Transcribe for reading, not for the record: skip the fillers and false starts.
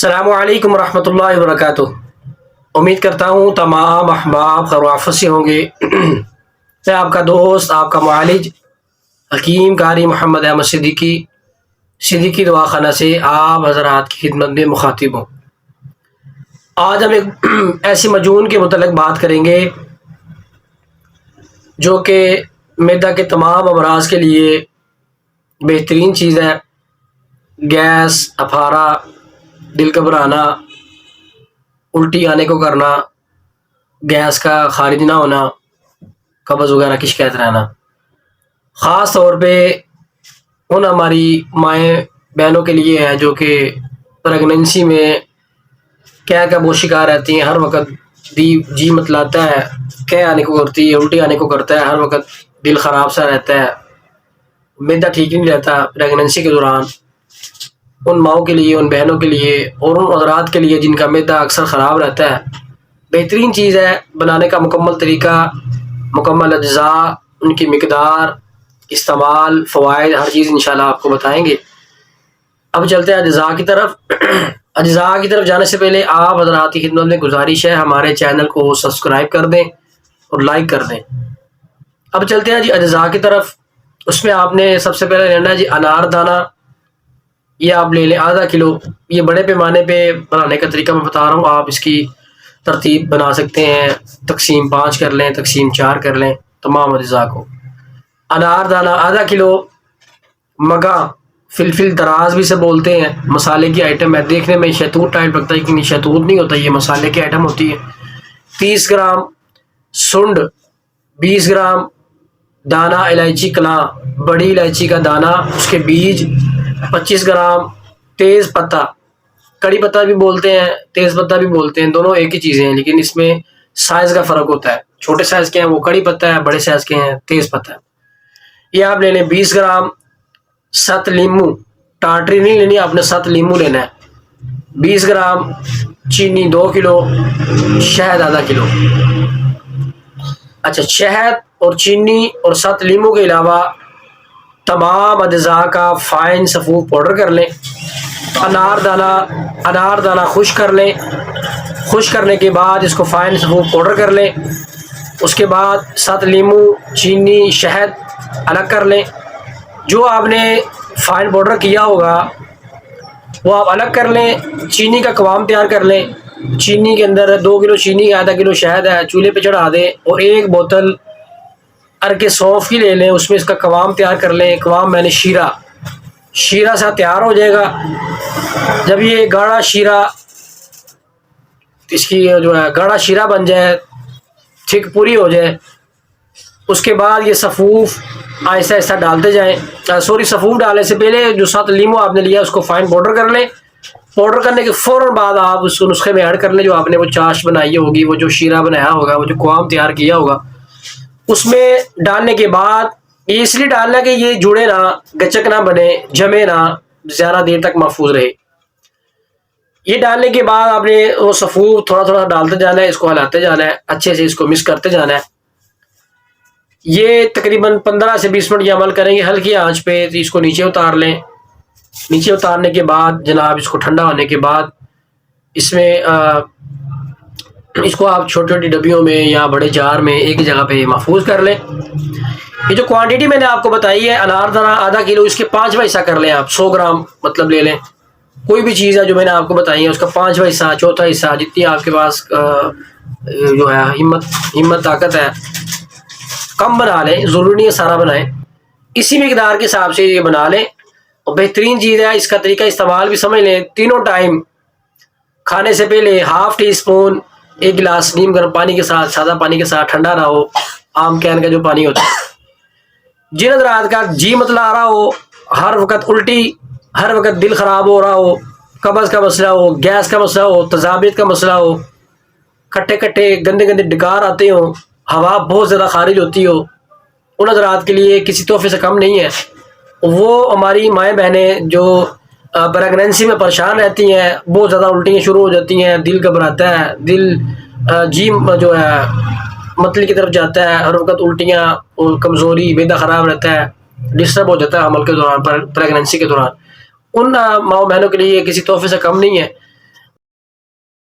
السلام علیکم ورحمۃ اللہ وبرکاتہ۔ امید کرتا ہوں تمام احباب خیر و عافیت سے ہوں گے۔ میں آپ کا دوست، آپ کا معالج حکیم قاری محمد احمد صدیقی دعا خانہ سے آپ حضرات کی خدمت میں مخاطب ہوں۔ آج ہم ایک ایسی مجون کے متعلق بات کریں گے جو کہ معدہ کے تمام امراض کے لیے بہترین چیز ہے۔ گیس، افارہ، دل گھبرانا، الٹی آنے کو کرنا، گیس کا خارج نہ ہونا، قبض وغیرہ کی شکایت رہنا، خاص طور پہ ان ہماری مائیں بہنوں کے لیے ہے جو کہ پریگننسی میں کیا وہ شکار رہتی ہیں۔ ہر وقت جی متلاتا ہے، کیا آنے کو کرتی ہے، الٹی آنے کو کرتا ہے، ہر وقت دل خراب سا رہتا ہے، معدہ ٹھیک نہیں رہتا پریگننسی کے دوران۔ ان ماؤں کے لیے، ان بہنوں کے لیے اور ان حضرات کے لیے جن کا معدہ اکثر خراب رہتا ہے، بہترین چیز ہے بنانے کا مکمل طریقہ، مکمل اجزاء، ان کی مقدار، استعمال، فوائد، ہر چیز انشاءاللہ آپ کو بتائیں گے۔ اب چلتے ہیں اجزاء کی طرف۔ اجزاء کی طرف جانے سے پہلے آپ حضرات کی خدمت میں گزارش ہے ہمارے چینل کو سبسکرائب کر دیں اور لائک کر دیں۔ اب چلتے ہیں اجزاء کی طرف۔ اس میں آپ نے سب سے پہلے لینا ہے انار دانہ۔ یہ آپ لے لیں آدھا کلو۔ یہ بڑے پیمانے پہ بنانے کا طریقہ میں بتا رہا ہوں، آپ اس کی ترتیب بنا سکتے ہیں، تقسیم 5 کر لیں، تقسیم 4 کر لیں تمام اجزاء کو۔ انار دانہ آدھا کلو۔ مگا، فلفل دراز بھی سے بولتے ہیں، مسالے کی آئٹم ہے، دیکھنے میں شہتوت ٹائپ لگتا ہے لیکن شہتوت نہیں ہوتا، یہ مسالے کی آئٹم ہوتی ہے۔ 30 گرام سنڈ، 20 گرام دانہ الائچی کلاں، بڑی الائچی کا دانہ، اس کے بیج، 25 گرام تیز پتہ، کڑی پتہ بھی بولتے ہیں، تیز پتہ بھی بولتے ہیں، دونوں ایک ہی چیزیں ہیں لیکن اس میں سائز کا فرق ہوتا ہے۔ چھوٹے سائز کے ہیں وہ کڑی پتہ ہے، بڑے سائز کے ہیں تیز پتہ ہے۔ یہ آپ لے لیں 20 گرام۔ 7 لیمو، ٹاٹری نہیں لینی، آپ نے 7 لیمو لینا ہے۔ 20 گرام چینی 2 کلو، شہد آدھا کلو۔ اچھا، شہد اور چینی اور 7 لیمو کے علاوہ تمام اجزاء کا فائن سفوف پاؤڈر کر لیں۔ انار دانہ خشک کر لیں۔ خشک کرنے کے بعد اس کو فائن سفوف پاؤڈر کر لیں۔ اس کے بعد 7 لیمو، چینی، شہد الگ کر لیں۔ جو آپ نے فائن پاؤڈر کیا ہوگا وہ آپ الگ کر لیں۔ چینی کا قوام تیار کر لیں۔ چینی کے اندر 2 کلو چینی، آدھا کلو شہد ہے، چولہے پہ چڑھا دیں اور 1 بوتل ارکے سونف کی لے لیں، اس میں اس کا قوام تیار کر لیں۔ قوام میں نے شیرہ سا تیار ہو جائے گا۔ جب یہ گاڑھا شیرہ، اس کی جو ہے گاڑھا شیرہ بن جائے، ٹھیک پوری ہو جائے، اس کے بعد یہ سفوف آہستہ آہستہ ڈالتے جائیں۔ سفوف ڈالنے سے پہلے جو 7 لیمو آپ نے لیا اس کو فائن پاؤڈر کر لیں۔ پاؤڈر کرنے کے فوراً بعد آپ اس کو نسخے میں ایڈ کر لیں، جو آپ نے وہ چاش بنائی ہوگی، وہ جو شیرہ بنایا ہوگا، وہ جو قوام تیار کیا ہوگا، اس میں ڈالنے کے بعد یہ اس لیے ڈالنا کہ یہ جڑے نہ، گچک نہ بنے، جمے نہ، زیادہ دیر تک محفوظ رہے۔ یہ ڈالنے کے بعد آپ نے وہ سفوف تھوڑا تھوڑا ڈالتے جانا ہے، اس کو ہلاتے جانا ہے، اچھے سے اس کو مکس کرتے جانا ہے۔ یہ تقریباً 15 سے 20 منٹ یہ عمل کریں گے ہلکی آنچ پہ۔ اس کو نیچے اتار لیں۔ نیچے اتارنے کے بعد جناب اس کو ٹھنڈا ہونے کے بعد اس میں اس کو آپ چھوٹی چھوٹی ڈبیوں میں یا بڑے جار میں ایک جگہ پہ محفوظ کر لیں۔ یہ جو کوانٹٹی میں نے آپ کو بتائی ہے، انار دانہ آدھا کلو، اس کے 5واں حصہ کر لیں آپ۔ 100 گرام مطلب لے لیں، کوئی بھی چیز ہے جو میں نے آپ کو بتائی ہے اس کا 5واں حصہ، چوتھا حصہ، جتنی آپ کے پاس جو ہے ہمت طاقت ہے، کم بنا لیں، ضروری نہیں ہے سارا بنائیں، اسی مقدار کے حساب سے یہ بنا لیں۔ اور بہترین چیز ہے، اس کا طریقہ استعمال بھی سمجھ لیں۔ تینوں ٹائم کھانے سے پہلے ½ ٹی اسپون 1 گلاس نیم گرم پانی کے ساتھ، سادہ پانی کے ساتھ، ٹھنڈا نہ ہو، عام کین کا جو پانی ہوتا ہے۔ جن حضرات کا جی متلا آ رہا ہو، ہر وقت الٹی، ہر وقت دل خراب ہو رہا ہو، قبض کا مسئلہ ہو، گیس کا مسئلہ ہو، تذابیت کا مسئلہ ہو، کھٹے کھٹے گندے گندے ڈکار آتے ہوں، ہوا بہت زیادہ خارج ہوتی ہو، ان حضرات کے لیے کسی تحفے سے کم نہیں ہے۔ وہ ہماری مائیں بہنیں جو پریگننسی میں پریشان رہتی ہیں، بہت زیادہ الٹیاں شروع ہو جاتی ہیں، دل گھبراتا ہے، دل جی جو ہے متلی کی طرف جاتا ہے، ہر وقت الٹیاں اور کمزوری، معدہ خراب رہتا ہے، ڈسٹرب ہو جاتا ہے عمل کے دوران، پریگننسی کے دوران، ان ماؤں بہنوں کے لیے کسی تحفے سے کم نہیں ہے۔